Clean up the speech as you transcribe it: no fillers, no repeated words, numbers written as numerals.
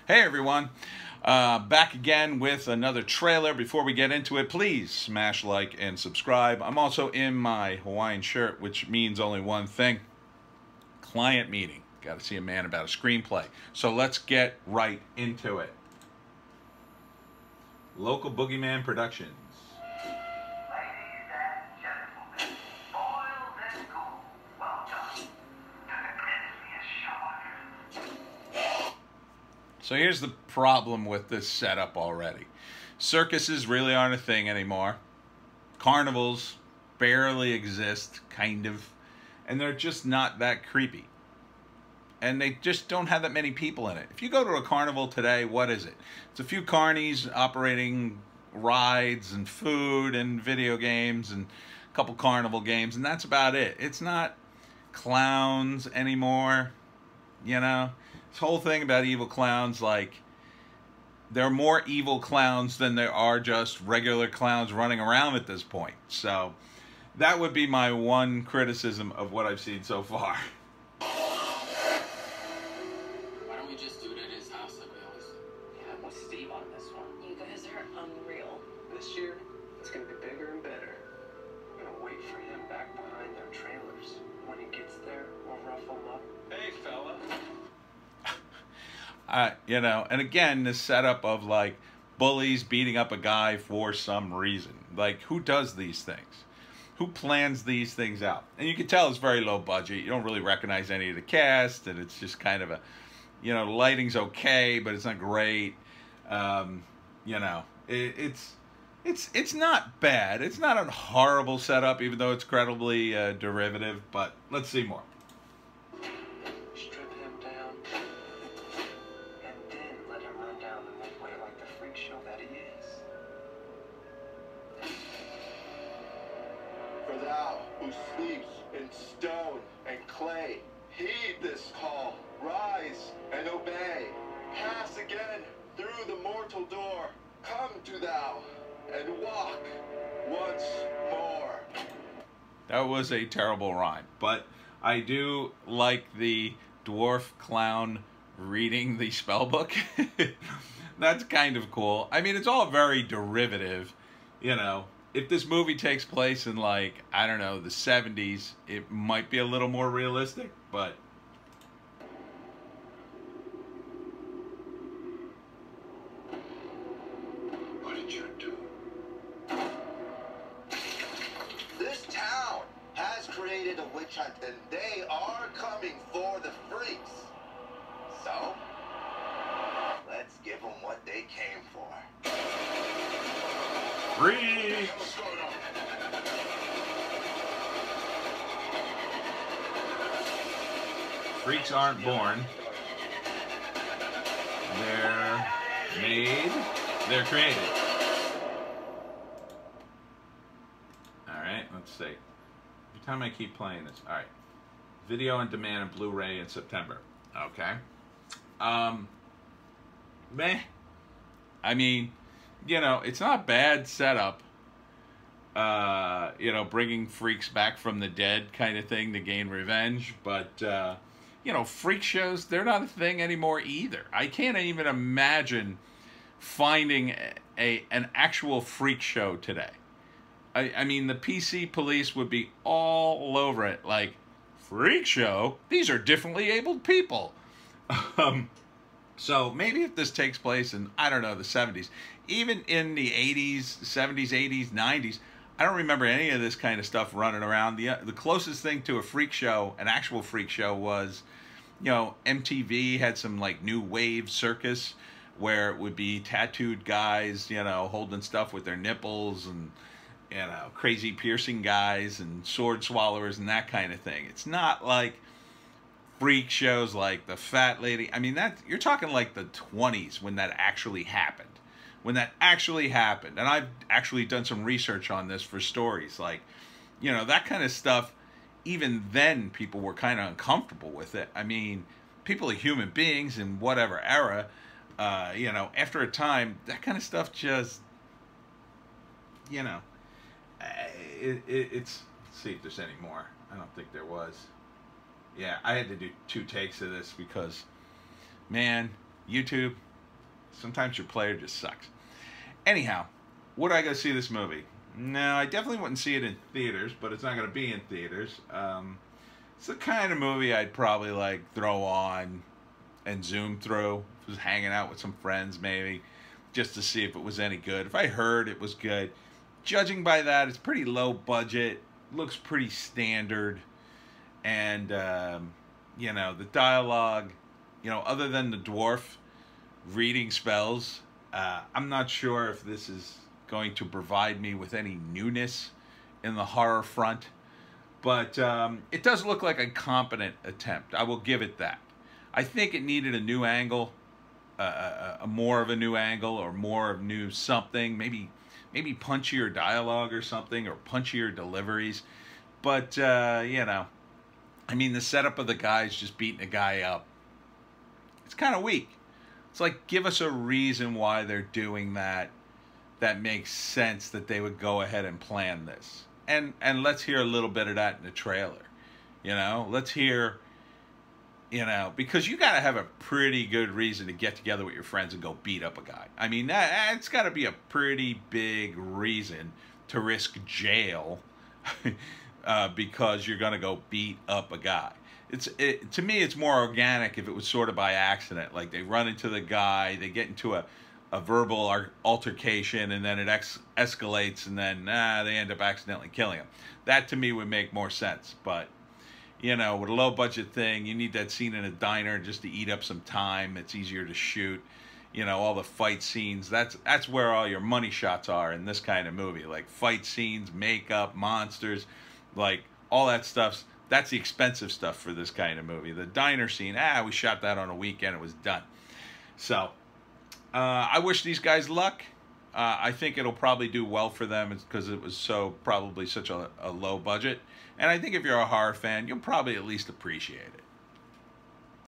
Hey everyone, back again with another trailer. Before we get into it, please smash like and subscribe. I'm also in my Hawaiian shirt, which means only one thing: client meeting. Got to see a man about a screenplay. So let's get right into it. Local Boogeyman Productions. So here's the problem with this setup already. Circuses really aren't a thing anymore. Carnivals barely exist, kind of. And they're just not that creepy. And they just don't have that many people in it. If you go to a carnival today, what is it? It's a few carnies operating rides and food and video games and a couple carnival games, and that's about it. It's not clowns anymore, you know? This whole thing about evil clowns, like, there are more evil clowns than there are just regular clowns running around at this point. So that would be my one criticism of what I've seen so far. Why don't we just do it at his house like we always do? Yeah, I'm with Steve on this one. You guys are unreal. This year, it's gonna be bigger and better. I'm gonna wait for him back behind their trailers. When he gets there, we'll rough him up. Hey, fella. You know, and again, this setup of like bullies beating up a guy for some reason. Like, who does these things? Who plans these things out? And you can tell it's very low budget. You don't really recognize any of the cast, and it's just kind of a, you know, the lighting's okay, but it's not great. You know, it's not bad. It's not a horrible setup, even though it's incredibly derivative. But let's see more. Strip him down, and then let him run down the midway like the freak show that he is. For thou who sleeps in stone and clay, heed this call, rise and obey. Pass again through the mortal door, come to thou and walk once more. That was a terrible rhyme, but I do like the dwarf clown reading the spell book. That's kind of cool. I mean, it's all very derivative, you know. If this movie takes place in, like, I don't know, the 70s, it might be a little more realistic, but What did you do? This town has created a witch hunt, and they are coming for the freaks. So, let's give them what they came for. free. What's going on? Freaks aren't born. They're made. They're created. Alright, let's see. Every time I keep playing this. Alright. Video on demand and Blu-ray in September. Okay. Meh. I mean, you know, it's not a bad setup. You know, bringing freaks back from the dead kind of thing to gain revenge. But, you know, freak shows, they're not a thing anymore either. I can't even imagine finding an actual freak show today. I mean, the PC police would be all over it. Like, freak show? These are differently abled people. So maybe if this takes place in, I don't know, the 70s, even in the 80s, 70s, 80s, 90s, I don't remember any of this kind of stuff running around. The closest thing to a freak show, an actual freak show, was, you know, MTV had some, like, new wave circus where it would be tattooed guys, you know, holding stuff with their nipples, and, you know, crazy piercing guys and sword swallowers and that kind of thing. It's not like freak shows like the Fat Lady. I mean, that, you're talking like the 20s when that actually happened. When that actually happened. And I've actually done some research on this for stories. Like, you know, that kind of stuff, even then people were kind of uncomfortable with it. I mean, people are human beings in whatever era. You know, after a time, that kind of stuff just, you know, it's, let's see if there's any more. I don't think there was. Yeah, I had to do 2 takes of this because, man, YouTube, Sometimes your player just sucks. Anyhow, would I go see this movie? No, I definitely wouldn't see it in theaters, but it's not going to be in theaters. It's the kind of movie I'd probably like throw on and zoom through. If I was hanging out with some friends maybe, just to see if it was any good. If I heard it was good. Judging by that, it's pretty low budget, looks pretty standard, and, you know, the dialogue, you know, other than the dwarf reading spells, I'm not sure if this is going to provide me with any newness in the horror front, but it does look like a competent attempt. I will give it that. I think it needed a new angle, more of a new angle, or more of new something, maybe punchier dialogue or something, or punchier deliveries. But, you know, I mean, the setup of the guys just beating a guy up, it's kind of weak. It's like, give us a reason why they're doing that makes sense, that they would go ahead and plan this. And let's hear a little bit of that in the trailer. You know, let's hear, you know, because you got to have a pretty good reason to get together with your friends and go beat up a guy. I mean, that's got to be a pretty big reason to risk jail because you're going to go beat up a guy. To me, it's more organic if it was sort of by accident. Like, they run into the guy, they get into a verbal altercation, and then it escalates, and then they end up accidentally killing him. That, to me, would make more sense. But, you know, with a low-budget thing, you need that scene in a diner just to eat up some time. It's easier to shoot. You know, all the fight scenes, that's where all your money shots are in this kind of movie. Like, fight scenes, makeup, monsters, like, all that stuff's, that's the expensive stuff for this kind of movie. The diner scene, we shot that on a weekend, it was done. So, I wish these guys luck. I think it'll probably do well for them because it was probably such a low budget. And I think if you're a horror fan, you'll probably at least appreciate it.